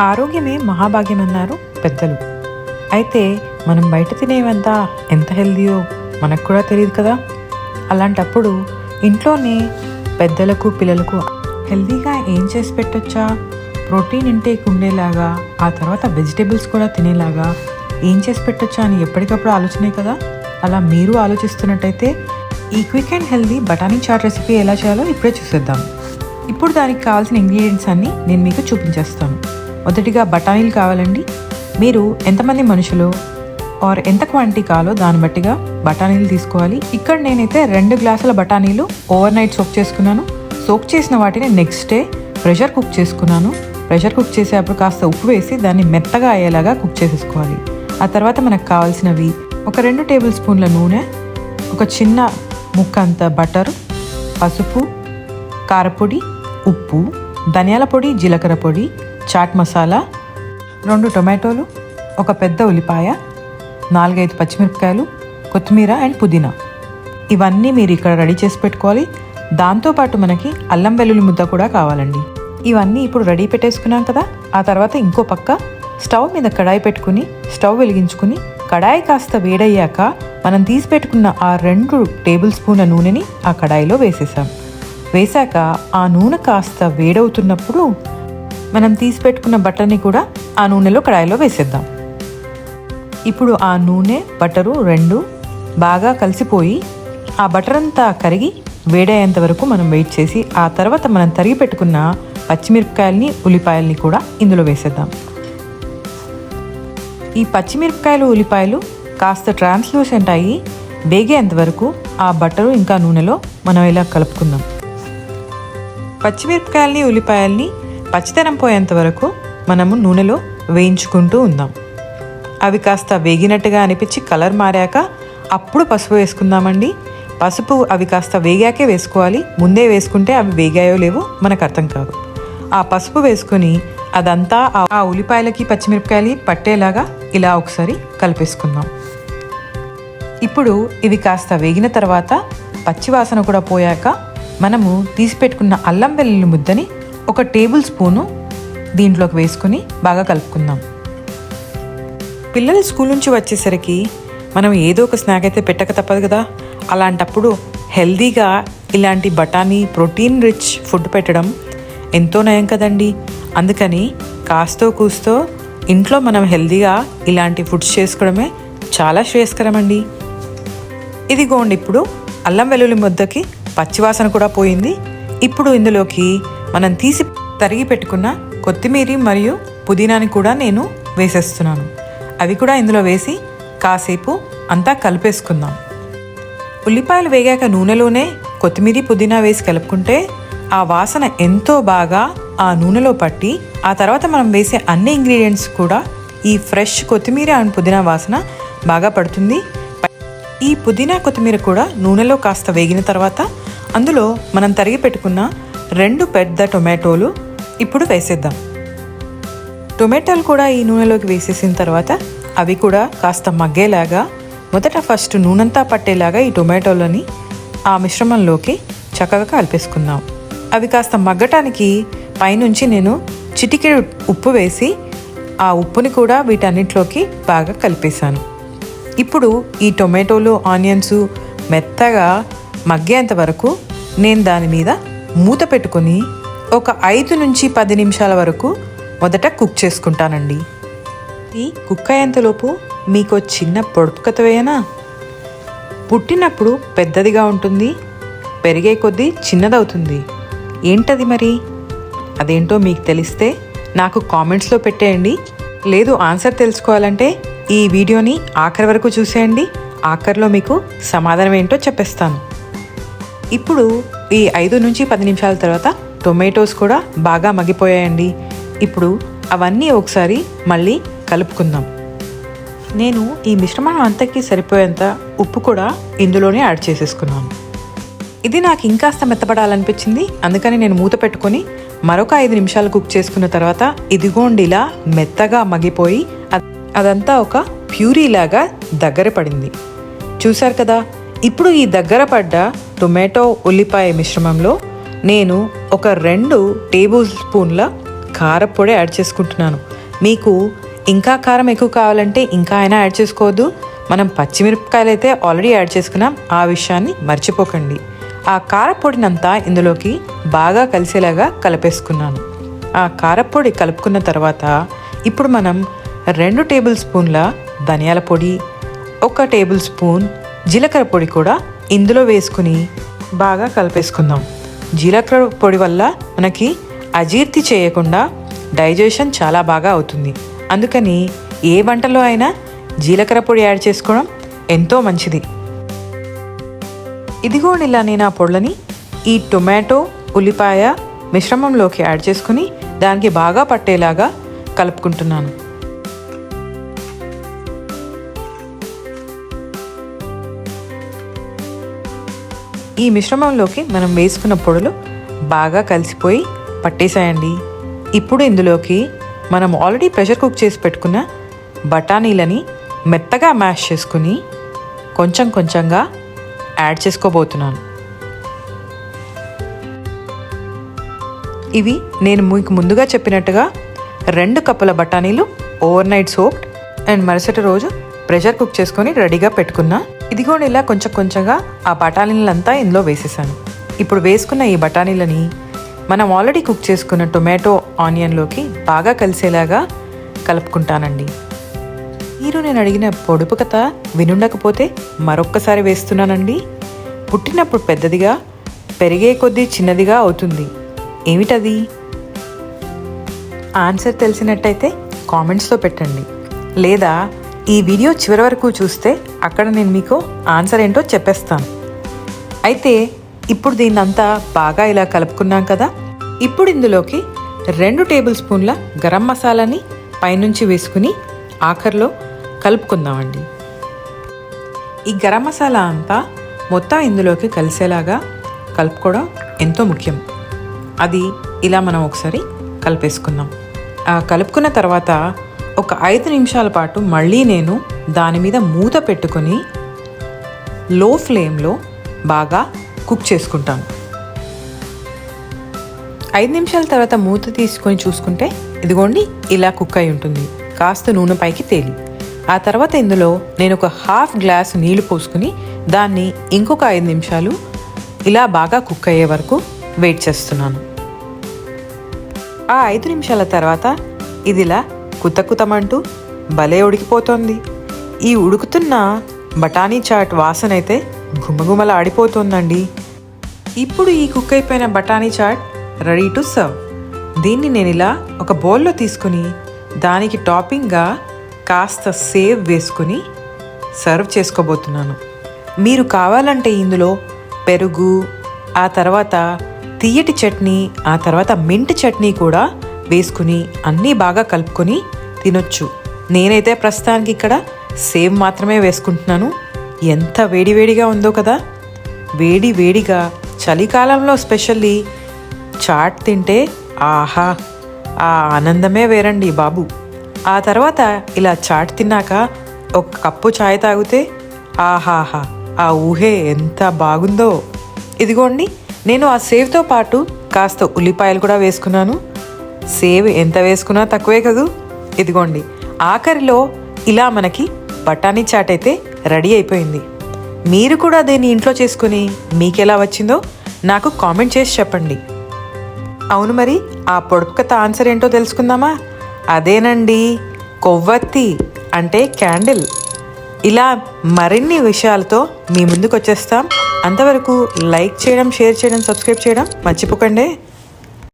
ఆరోగ్యమే మహాభాగ్యం అన్నారు పెద్దలు. అయితే మనం బయట తినేవంతా ఎంత హెల్దీయో మనకు కూడా తెలియదు కదా. అలాంటప్పుడు ఇంట్లోనే పెద్దలకు పిల్లలకు హెల్దీగా ఏం చేసి పెట్టొచ్చా, ప్రోటీన్ ఇంటేక్ ఉండేలాగా, ఆ తర్వాత వెజిటేబుల్స్ కూడా తినేలాగా ఏం చేసి పెట్టొచ్చా అని ఎప్పటికప్పుడు ఆలోచనే కదా. అలా మీరు ఆలోచిస్తున్నట్టయితే ఈ క్విక్ అండ్ హెల్దీ బఠానీ చాట్ రెసిపీ ఎలా చేయాలో ఇప్పుడే చూసేద్దాం. ఇప్పుడు దానికి కావాల్సిన ఇంగ్రీడియంట్స్ అన్నీ నేను మీకు చూపించేస్తాను. మొదటిగా బఠానీలు కావాలండి. మీరు ఎంతమంది మనుషులు ఆర్ ఎంత క్వాంటిటీ కావాలో దాన్ని బట్టిగా బఠానీలు తీసుకోవాలి. ఇక్కడ నేనైతే 2 గ్లాసుల బఠానీలు ఓవర్ నైట్ సోక్ చేసుకున్నాను. సోక్ చేసిన వాటిని నెక్స్ట్ డే ప్రెషర్ కుక్ చేసుకున్నాను. ప్రెషర్ కుక్ చేసేటప్పుడు కాస్త ఉప్పు వేసి దాన్ని మెత్తగా అయ్యేలాగా కుక్ చేసేసుకోవాలి. ఆ తర్వాత మనకు కావాల్సినవి ఒక 2 టేబుల్ స్పూన్ల నూనె, ఒక చిన్న ముక్క అంత బటర్, పసుపు, కారపొడి, ఉప్పు, ధనియాల పొడి, జీలకర్ర పొడి, చాట్ మసాలా, 2 టొమాటోలు, ఒక పెద్ద ఉల్లిపాయ, 4-5 పచ్చిమిరపకాయలు, కొత్తిమీర అండ్ పుదీనా. ఇవన్నీ మీరు ఇక్కడ రెడీ చేసి పెట్టుకోవాలి. దాంతోపాటు మనకి అల్లం వెల్లుల్లి ముద్ద కూడా కావాలండి. ఇవన్నీ ఇప్పుడు రెడీ పెట్టేసుకున్నాం కదా. ఆ తర్వాత ఇంకో పక్క స్టవ్ మీద కడాయి పెట్టుకుని స్టవ్ వెలిగించుకుని కడాయి కాస్త వేడయ్యాక మనం తీసి పెట్టుకున్న ఆ 2 టేబుల్ స్పూన్ల నూనెని ఆ కడాయిలో వేసాక ఆ నూనె కాస్త వేడవుతున్నప్పుడు మనం తీసి పెట్టుకున్న బటర్ని కూడా ఆ నూనెలో కడాయిలో వేసేద్దాం. ఇప్పుడు ఆ నూనె బటరు 2 బాగా కలిసిపోయి ఆ బటర్ అంతా కరిగి వేడయ్యేంత వరకు మనం వెయిట్ చేసి ఆ తర్వాత మనం తరిగి పెట్టుకున్న పచ్చిమిరపకాయలని, ఉల్లిపాయలని కూడా ఇందులో వేసేద్దాం. ఈ పచ్చిమిరపకాయలు, ఉల్లిపాయలు కాస్త ట్రాన్స్లూసెంట్ అయ్యి వేగేంత వరకు ఆ బటరు ఇంకా నూనెలో మనం ఇలా కలుపుకుందాం. పచ్చిమిరపకాయలని, ఉల్లిపాయల్ని పచ్చితనం పోయేంత వరకు మనము నూనెలో వేయించుకుంటూ ఉందాం. అవి కాస్త వేగినట్టుగా అనిపించి కలర్ మారాక అప్పుడు పసుపు వేసుకుందామండి. పసుపు అవి కాస్త వేగాకే వేసుకోవాలి. ముందే వేసుకుంటే అవి వేగాయో లేవో మనకు అర్థం కాదు. ఆ పసుపు వేసుకొని అదంతా ఆ ఉల్లిపాయలకి, పచ్చిమిరపకాయలకి పట్టేలాగా ఇలా ఒకసారి కలిపేసుకుందాం. ఇప్పుడు ఇవి కాస్త వేగిన తర్వాత పచ్చివాసన కూడా పోయాక మనము తీసి పెట్టుకున్న అల్లం వెల్లుల్లి ముద్దని 1 టేబుల్ స్పూను దీంట్లోకి వేసుకుని బాగా కలుపుకుందాం. పిల్లలు స్కూల్ నుంచి వచ్చేసరికి మనం ఏదో ఒక స్నాక్ అయితే పెట్టక తప్పదు కదా. అలాంటప్పుడు హెల్దీగా ఇలాంటి బఠానీ ప్రోటీన్ రిచ్ ఫుడ్ పెట్టడం ఎంతో నయం కదండి. అందుకని కాస్తో కూస్తో ఇంట్లో మనం హెల్దీగా ఇలాంటి ఫుడ్స్ చేసుకోవడమే చాలా శ్రేయస్కరమండి. ఇదిగోండి, ఇప్పుడు అల్లం వెల్లుల్లి ముద్దకి పచ్చివాసన కూడా పోయింది. ఇప్పుడు ఇందులోకి మనం తీసి తరిగి పెట్టుకున్న కొత్తిమీర మరియు పుదీనాని కూడా నేను వేసేస్తున్నాను. అవి కూడా ఇందులో వేసి కాసేపు అంతా కలిపేసుకుందాం. ఉల్లిపాయలు వేగాక నూనెలోనే కొత్తిమీర, పుదీనా వేసి కలుపుకుంటే ఆ వాసన ఎంతో బాగా ఆ నూనెలో పట్టి ఆ తర్వాత మనం వేసే అన్ని ఇంగ్రీడియంట్స్ కూడా ఈ ఫ్రెష్ కొత్తిమీర అండ్ పుదీనా వాసన బాగా పడుతుంది. ఈ పుదీనా, కొత్తిమీర కూడా నూనెలో కాస్త వేగిన తర్వాత అందులో మనం తరిగి పెట్టుకున్న 2 పెద్ద టొమాటోలు ఇప్పుడు వేసేద్దాం. టొమాటోలు కూడా ఈ నూనెలోకి వేసేసిన తర్వాత అవి కూడా కాస్త మగ్గేలాగా మొదట ఫస్ట్ నూనెంతా పట్టేలాగా ఈ టొమాటోలని ఆ మిశ్రమంలోకి చక్కగా కలిపేసుకుందాం. అవి కాస్త మగ్గటానికి పైనుంచి నేను చిటికెడు ఉప్పు వేసి ఆ ఉప్పుని కూడా వీటన్నిటిలోకి బాగా కలిపేశాను. ఇప్పుడు ఈ టొమాటోలు, ఆనియన్స్ మెత్తగా మగ్గేంత వరకు నేను దాని మీద మూత పెట్టుకొని ఒక 5 నుంచి 10 నిమిషాల వరకు మొదట కుక్ చేసుకుంటానండి. ఈ కుక్ అయ్యేంతలోపు మీకు చిన్న పొడుపు కథ వేయనా? పుట్టినప్పుడు పెద్దదిగా ఉంటుంది, పెరిగే కొద్దీ చిన్నదవుతుంది. ఏంటది మరి? అదేంటో మీకు తెలిస్తే నాకు కామెంట్స్లో పెట్టేయండి. లేదు ఆన్సర్ తెలుసుకోవాలంటే ఈ వీడియోని ఆఖరి వరకు చూసేయండి. ఆఖరిలో మీకు సమాధానం ఏంటో చెప్పేస్తాను. ఇప్పుడు ఈ 5 నుంచి 10 నిమిషాల తర్వాత టొమాటోస్ కూడా బాగా మగ్గిపోయాయండి. ఇప్పుడు అవన్నీ ఒకసారి మళ్ళీ కలుపుకుందాం. నేను ఈ మిశ్రమం అంతకి సరిపోయేంత ఉప్పు కూడా ఇందులోనే యాడ్ చేసేసుకున్నాను. ఇది నాకు ఇంకాస్త మెత్తపడాలనిపించింది. అందుకని నేను మూత పెట్టుకొని మరొక 5 నిమిషాలు కుక్ చేసుకున్న తర్వాత ఇదిగోండి ఇలా మెత్తగా మగ్గిపోయి అదంతా ఒక ప్యూరీ లాగా దగ్గర పడింది. చూసారు కదా. ఇప్పుడు ఈ దగ్గర పడ్డ టొమాటో, ఉల్లిపాయ మిశ్రమంలో నేను ఒక 2 టేబుల్ స్పూన్ల కారపొడి యాడ్ చేసుకుంటున్నాను. మీకు ఇంకా కారం ఎక్కువ కావాలంటే ఇంకా అయినా యాడ్ చేసుకోవద్దు. మనం పచ్చిమిరపకాయలు అయితే ఆల్రెడీ యాడ్ చేసుకున్నాం, ఆ విషయాన్ని మర్చిపోకండి. ఆ కారపొడినంతా ఇందులోకి బాగా కలిసేలాగా కలిపేసుకున్నాను. ఆ కారపొడి కలుపుకున్న తర్వాత ఇప్పుడు మనం 2 టేబుల్ స్పూన్ల ధనియాల పొడి, 1 టేబుల్ స్పూన్ జీలకర్ర పొడి కూడా ఇందులో వేసుకుని బాగా కలిపేసుకుందాం. జీలకర్ర పొడి వల్ల మనకి అజీర్తి చేయకుండా డైజెషన్ చాలా బాగా అవుతుంది. అందుకని ఏ వంటలో అయినా జీలకర్ర పొడి యాడ్ చేసుకోవడం ఎంతో మంచిది. ఇదిగోండి, ఇలా నేను ఆ పొడులని ఈ టొమాటో ఉల్లిపాయ మిశ్రమంలోకి యాడ్ చేసుకుని దానికి బాగా పట్టేలాగా కలుపుకుంటున్నాను. ఈ మిశ్రమంలోకి మనం వేసుకున్న పొడులు బాగా కలిసిపోయి పట్టేసాయండి. ఇప్పుడు ఇందులోకి మనం ఆల్రెడీ ప్రెషర్ కుక్ చేసి పెట్టుకున్న బఠానీలని మెత్తగా మ్యాష్ చేసుకుని కొంచెం కొంచెంగా యాడ్ చేసుకోబోతున్నాను. ఇవి నేను మీకు ముందుగా చెప్పినట్టుగా 2 కప్పుల బఠానీలు ఓవర్ నైట్ సోక్డ్ అండ్ మరుసటి రోజు ప్రెషర్ కుక్ చేసుకొని రెడీగా పెట్టుకున్నా. ఇదిగోండి, ఇలా కొంచెం కొంచెంగా ఆ బఠానీలంతా ఇందులో వేసేసాను. ఇప్పుడు వేసుకున్న ఈ బఠానీలని మనం ఆల్రెడీ కుక్ చేసుకున్న టొమాటో ఆనియన్లోకి బాగా కలిసేలాగా కలుపుకుంటానండి. మీరు నేను అడిగిన పొడుపు కథ వినుండకపోతే మరొక్కసారి వేస్తున్నానండి. పుట్టినప్పుడు పెద్దదిగా, పెరిగే కొద్దీ చిన్నదిగా అవుతుంది. ఏమిటది? ఆన్సర్ తెలిసినట్టయితే కామెంట్స్లో పెట్టండి, లేదా ఈ వీడియో చివరి వరకు చూస్తే అక్కడ నేను మీకు ఆన్సర్ ఏంటో చెప్పేస్తాను. అయితే ఇప్పుడు దీన్నంతా బాగా ఇలా కలుపుకున్నాం కదా. ఇప్పుడు ఇందులోకి 2 టేబుల్ స్పూన్ల గరం మసాలాని పైనుంచి వేసుకుని ఆఖరిలో కలుపుకుందామండి. ఈ గరం మసాలా అంతా మొత్తం ఇందులోకి కలిసేలాగా కలుపుకోవడం ఎంతో ముఖ్యం. అది ఇలా మనం ఒకసారి కలిపేసుకుందాం. కలుపుకున్న తర్వాత ఒక 5 నిమిషాల పాటు మళ్ళీ నేను దాని మీద మూత పెట్టుకొని లో ఫ్లేమ్లో బాగా కుక్ చేసుకుంటాను. 5 నిమిషాల తర్వాత మూత తీసుకొని చూసుకుంటే ఇదిగోండి, ఇలా కుక్ అయి ఉంటుంది. కాస్త నూనె పైకి తేలి ఆ తర్వాత ఇందులో నేను ఒక ½ గ్లాసు నీళ్లు పోసుకుని దాన్ని ఇంకొక 5 నిమిషాలు ఇలా బాగా కుక్ అయ్యే వరకు వెయిట్ చేస్తున్నాను. ఆ 5 నిమిషాల తర్వాత ఇదిలా కుతకుతమంటూ భలే ఉడికిపోతోంది. ఈ ఉడుకుతున్న బఠానీ చాట్ వాసన అయితే గుమగుమల ఆడిపోతుందండి. ఇప్పుడు ఈ కుక్ అయిపోయిన బఠానీ చాట్ రెడీ టు సర్వ్. దీన్ని నేను ఇలా ఒక బౌల్లో తీసుకుని దానికి టాపింగ్గా కాస్త సేవ్ వేసుకుని సర్వ్ చేసుకోబోతున్నాను. మీరు కావాలంటే ఇందులో పెరుగు, ఆ తర్వాత తియ్యటి చట్నీ, ఆ తర్వాత మింట్ చట్నీ కూడా వేసుకుని అన్నీ బాగా కలుపుకొని తినొచ్చు. నేనైతే ప్రస్తుతానికి ఇక్కడ సేవ్ మాత్రమే వేసుకుంటున్నాను. ఎంత వేడివేడిగా ఉందో కదా. వేడి వేడిగా చలికాలంలో స్పెషల్లీ చాట్ తింటే ఆహా, ఆ ఆనందమే వేరండి బాబు. ఆ తర్వాత ఇలా చాట్ తిన్నాక ఒక కప్పు చాయ్ తాగితే ఆహాహా, ఆ ఊహే ఎంత బాగుందో. ఇదిగోండి, నేను ఆ సేవ్తో పాటు కాస్త ఉల్లిపాయలు కూడా వేసుకున్నాను. సేవ్ ఎంత వేసుకున్నా తక్కువే కదూ. ఇదిగోండి, ఆఖరిలో ఇలా మనకి బఠానీ చాట్ అయితే రెడీ అయిపోయింది. మీరు కూడా దీన్ని ఇంట్లో చేసుకుని మీకెలా వచ్చిందో నాకు కామెంట్ చేసి చెప్పండి. అవును, మరి ఆ పొడుపు కథ ఆన్సర్ ఏంటో తెలుసుకుందామా? అదేనండి, కొవ్వొత్తి అంటే క్యాండిల్. ఇలా మరిన్ని విషయాలతో మీ ముందుకు వచ్చేస్తాం. అంతవరకు లైక్ చేయడం, షేర్ చేయడం, సబ్స్క్రైబ్ చేయడం మర్చిపోకండి.